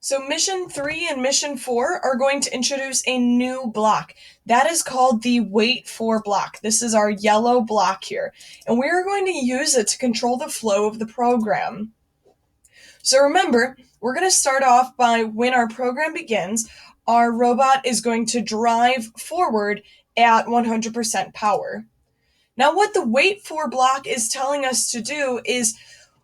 So mission 3 and mission 4 are going to introduce a new block. That is called the wait for block. This is our yellow block here. And we are going to use it to control the flow of the program. So remember, we're going to start off by when our program begins, our robot is going to drive forward at 100% power. Now what the wait for block is telling us to do is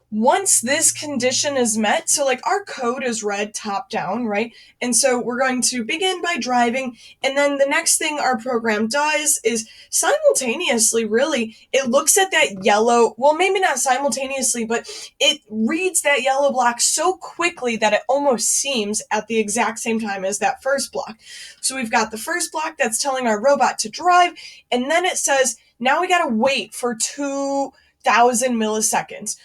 once this condition is met, so like our code is read top down, right? And so we're going to begin by driving, and then the next thing our program does is simultaneously, really, it looks at that yellow, well, maybe not simultaneously, but it reads that yellow block so quickly that it almost seems at the exact same time as that first block. So we've got the first block that's telling our robot to drive, and then it says, now we gotta wait for 2,000 milliseconds.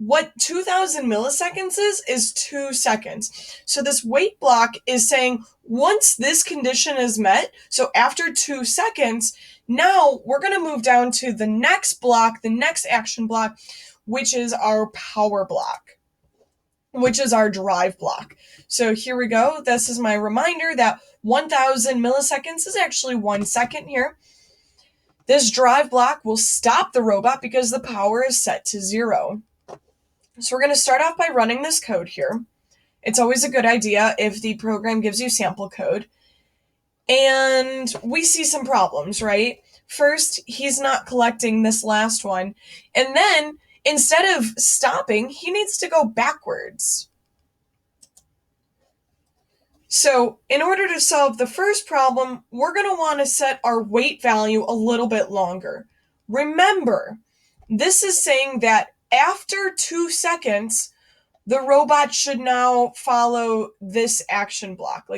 What 2,000 milliseconds is 2 seconds. So this wait block is saying once this condition is met, so after 2 seconds, now we're going to move down to the next block, the next action block, which is our power block, which is our drive block. So here we go. This is my reminder that 1,000 milliseconds is actually 1 second here. This drive block will stop the robot because the power is set to 0. So we're going to start off by running this code here. It's always a good idea if the program gives you sample code. And we see some problems, right? First, he's not collecting this last one. And then, instead of stopping, he needs to go backwards. So, in order to solve the first problem, we're going to want to set our wait value a little bit longer. Remember, this is saying that after 2 seconds, the robot should now follow this action block.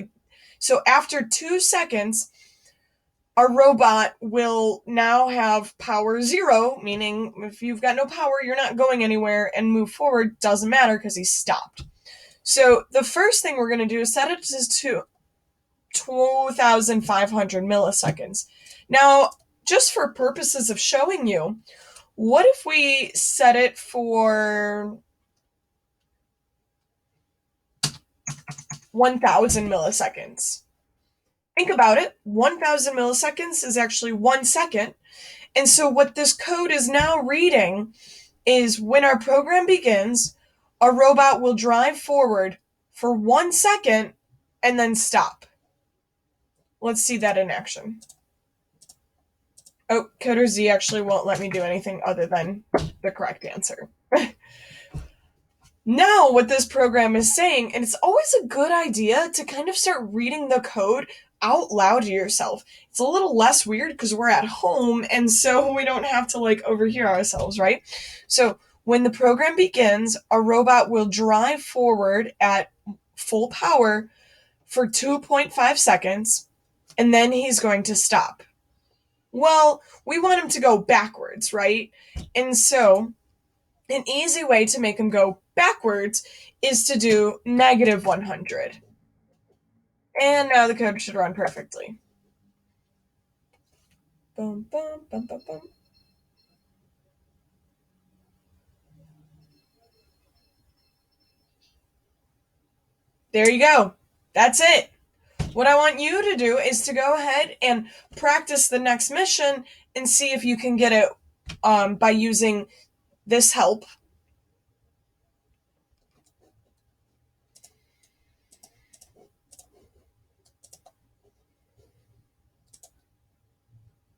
So after 2 seconds, our robot will now have power 0, meaning if you've got no power, you're not going anywhere, and move forward doesn't matter because he's stopped. So the first thing we're going to do is set it to 2,500 milliseconds. Now, just for purposes of showing you, what if we set it for 1,000 milliseconds? Think about it. 1,000 milliseconds is actually 1 second. And so what this code is now reading is when our program begins, our robot will drive forward for 1 second and then stop. Let's see that in action. Oh, Coder Z actually won't let me do anything other than the correct answer. Now what this program is saying, and it's always a good idea to kind of start reading the code out loud to yourself. It's a little less weird because we're at home, and so we don't have to overhear ourselves, right? So when the program begins, a robot will drive forward at full power for 2.5 seconds, and then he's going to stop. Well, we want him to go backwards, right? And so an easy way to make him go backwards is to do negative 100. And now the code should run perfectly. Boom, boom, boom, boom, boom. There you go. That's it. What I want you to do is to go ahead and practice the next mission and see if you can get it by using this help